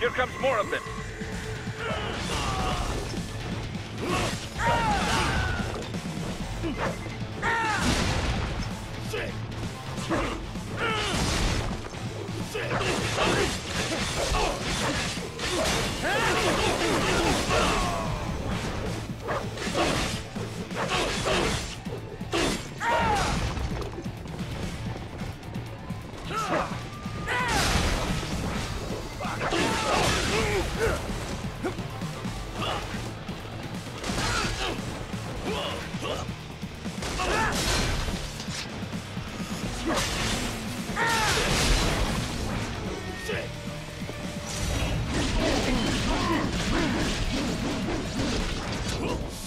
Here comes more of them.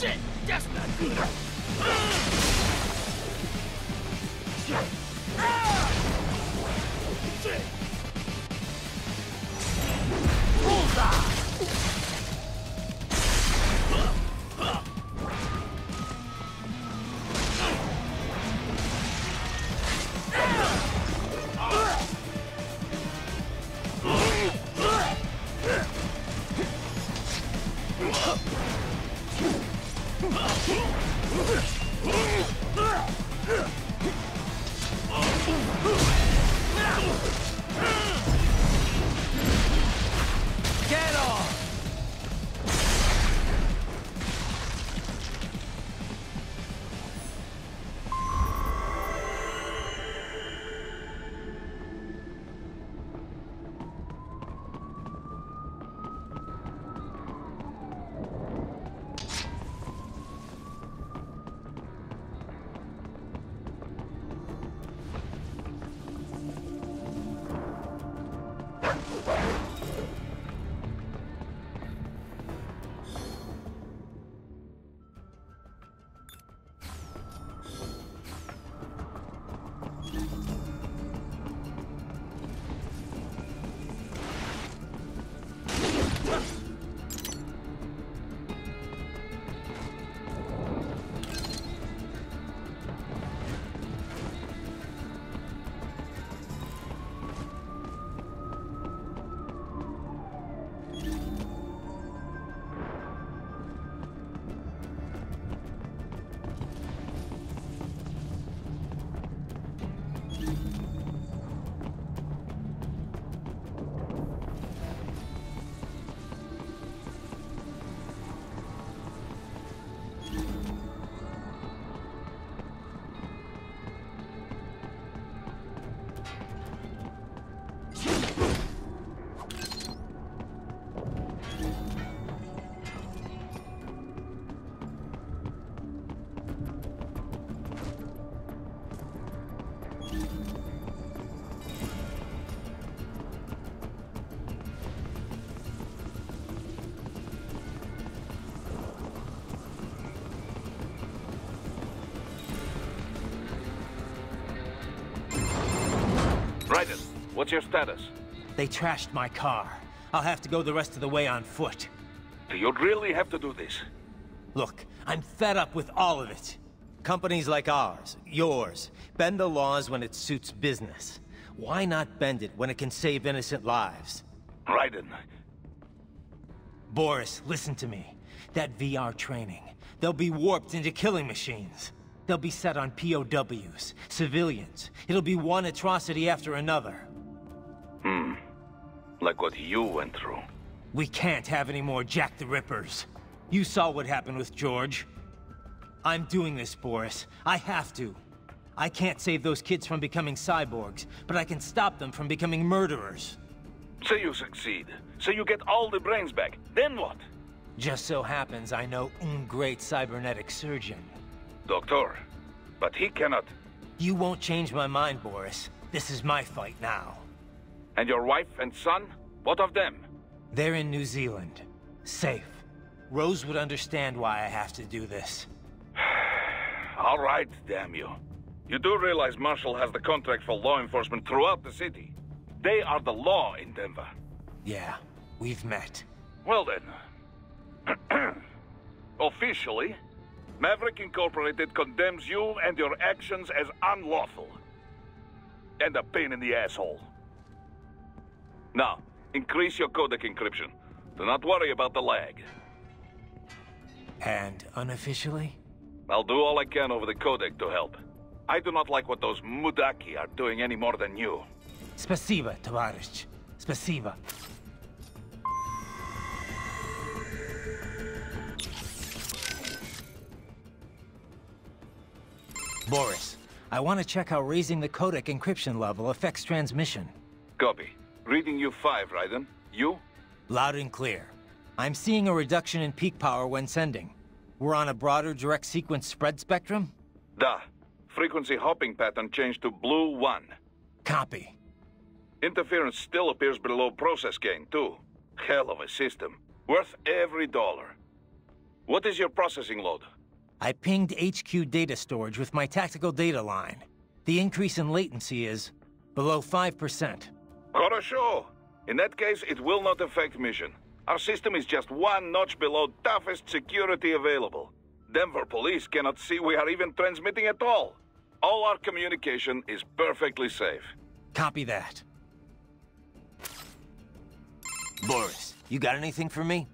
Shit! That's not good! Get off! Raiden, what's your status? They trashed my car. I'll have to go the rest of the way on foot. Do you really have to do this? Look, I'm fed up with all of it. Companies like ours, yours, bend the laws when it suits business. Why not bend it when it can save innocent lives? Raiden. Boris, listen to me. That VR training, they'll be warped into killing machines. They'll be set on POWs, civilians. It'll be one atrocity after another. Like what you went through. We can't have any more Jack the Rippers. You saw what happened with George. I'm doing this, Boris. I have to. I can't save those kids from becoming cyborgs, but I can stop them from becoming murderers. Say you succeed. Say you get all the brains back. Then what? Just so happens I know un great cybernetic surgeon. Doctor. But he cannot. You won't change my mind, Boris. This is my fight now. And your wife and son? What of them? They're in New Zealand. Safe. Rose would understand why I have to do this. All right, damn you. You do realize Marshall has the contract for law enforcement throughout the city. They are the law in Denver. Yeah, we've met. Well then. Officially, Maverick Incorporated condemns you and your actions as unlawful. And a pain in the asshole. Now, increase your codec encryption. Do not worry about the lag. And unofficially? I'll do all I can over the codec to help. I do not like what those Mudaki are doing any more than you. Spasiba, Tavarish. Spasiba. Boris, I want to check how raising the codec encryption level affects transmission. Copy. Reading you 5, Raiden. You? Loud and clear. I'm seeing a reduction in peak power when sending. We're on a broader direct sequence spread spectrum? Da. Frequency hopping pattern changed to blue 1. Copy. Interference still appears below process gain, too. Hell of a system. Worth every dollar. What is your processing load? I pinged HQ data storage with my tactical data line. The increase in latency is below 5%. Хорошо. In that case, it will not affect mission. Our system is just one notch below toughest security available. Denver police cannot see we are even transmitting at all. All our communication is perfectly safe. Copy that. Boris, you got anything for me?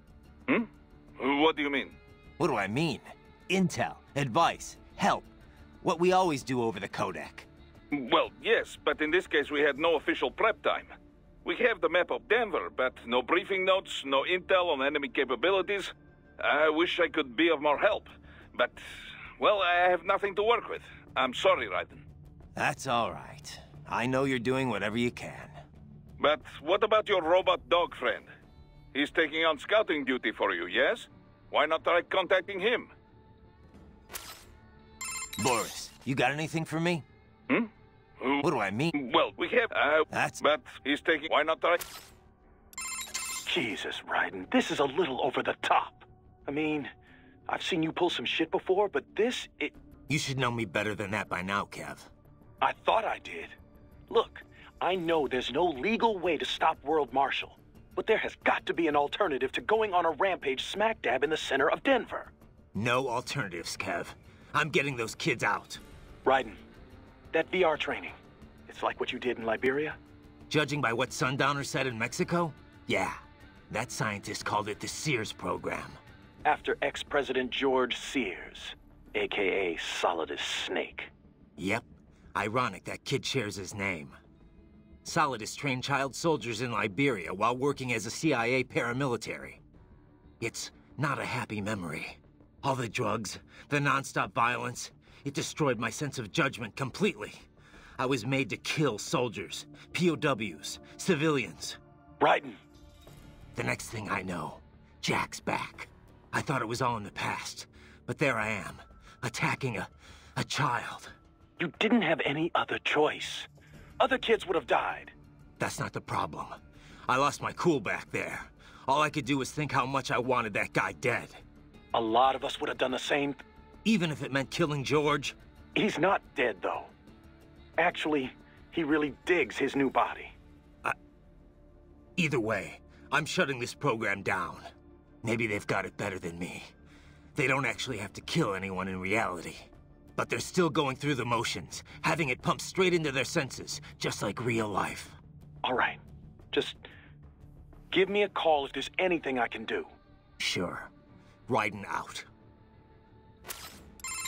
What do you mean? What do I mean? Intel, advice, help. What we always do over the codec. Well, yes, but in this case we had no official prep time. We have the map of Denver, but no briefing notes, no intel on enemy capabilities. I wish I could be of more help, but, well, I have nothing to work with. I'm sorry, Raiden. That's all right. I know you're doing whatever you can. But what about your robot dog friend? He's taking on scouting duty for you, yes? Why not try contacting him? Boris, you got anything for me? What do I mean? Well, we have, but he's taking, why not try? Jesus, Raiden, this is a little over the top. I mean, I've seen you pull some shit before, but this, You should know me better than that by now, Kev. I thought I did. Look, I know there's no legal way to stop World Marshal, but there has got to be an alternative to going on a rampage smack dab in the center of Denver. No alternatives, Kev. I'm getting those kids out. Raiden, that VR training, it's like what you did in Liberia? Judging by what Sundowner said in Mexico? Yeah. That scientist called it the Sears program. After ex-President George Sears, a.k.a. Solidus Snake. Yep. Ironic that kid shares his name. Solidus trained child soldiers in Liberia while working as a CIA paramilitary. It's not a happy memory. All the drugs, the non-stop violence, it destroyed my sense of judgment completely. I was made to kill soldiers, POWs, civilians. Raiden. The next thing I know, Jack's back. I thought it was all in the past, but there I am, attacking a child. You didn't have any other choice. Other kids would have died. That's not the problem. I lost my cool back there. All I could do was think how much I wanted that guy dead. A lot of us would have done the same. Even if it meant killing George? He's not dead, though. Actually, he really digs his new body. Either way, I'm shutting this program down. Maybe they've got it better than me. They don't actually have to kill anyone in reality. But they're still going through the motions, having it pumped straight into their senses, just like real life. All right. Just give me a call if there's anything I can do. Sure. Raiden out.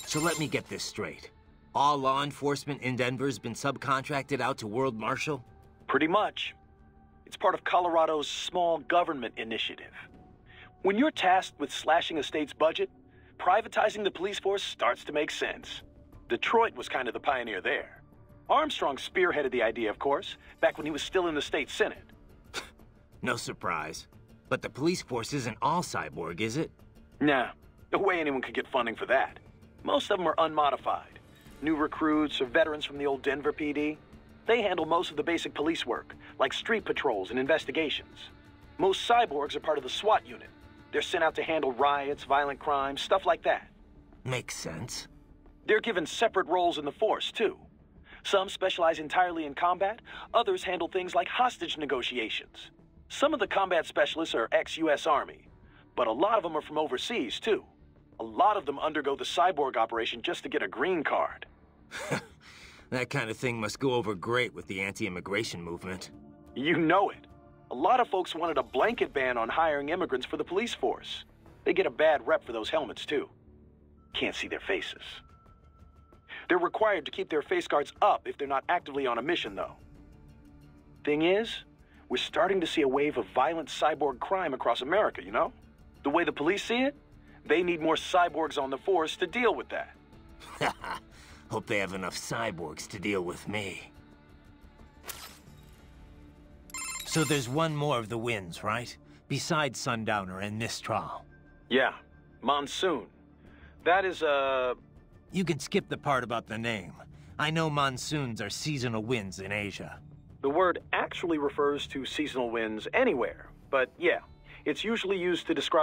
So let me get this straight. All law enforcement in Denver's been subcontracted out to World Marshal? Pretty much. It's part of Colorado's small government initiative. When you're tasked with slashing a state's budget, privatizing the police force starts to make sense. Detroit was kind of the pioneer there. Armstrong spearheaded the idea, of course, back when he was still in the state senate. No surprise. But the police force isn't all cyborg, is it? Nah, no way anyone could get funding for that. Most of them are unmodified. New recruits or veterans from the old Denver PD. They handle most of the basic police work, like street patrols and investigations. Most cyborgs are part of the SWAT unit. They're sent out to handle riots, violent crimes, stuff like that. Makes sense. They're given separate roles in the force, too. Some specialize entirely in combat, others handle things like hostage negotiations. Some of the combat specialists are ex-US Army, but a lot of them are from overseas, too. A lot of them undergo the cyborg operation just to get a green card. That kind of thing must go over great with the anti-immigration movement. You know it. A lot of folks wanted a blanket ban on hiring immigrants for the police force. They get a bad rep for those helmets, too. Can't see their faces. They're required to keep their face guards up if they're not actively on a mission, though. Thing is, we're starting to see a wave of violent cyborg crime across America, you know? The way the police see it, they need more cyborgs on the force to deal with that. Hope they have enough cyborgs to deal with me. So there's one more of the wins, right? Besides Sundowner and Mistral. Yeah, Monsoon. That is, You can skip the part about the name. I know monsoons are seasonal winds in Asia. The word actually refers to seasonal winds anywhere, but yeah, it's usually used to describe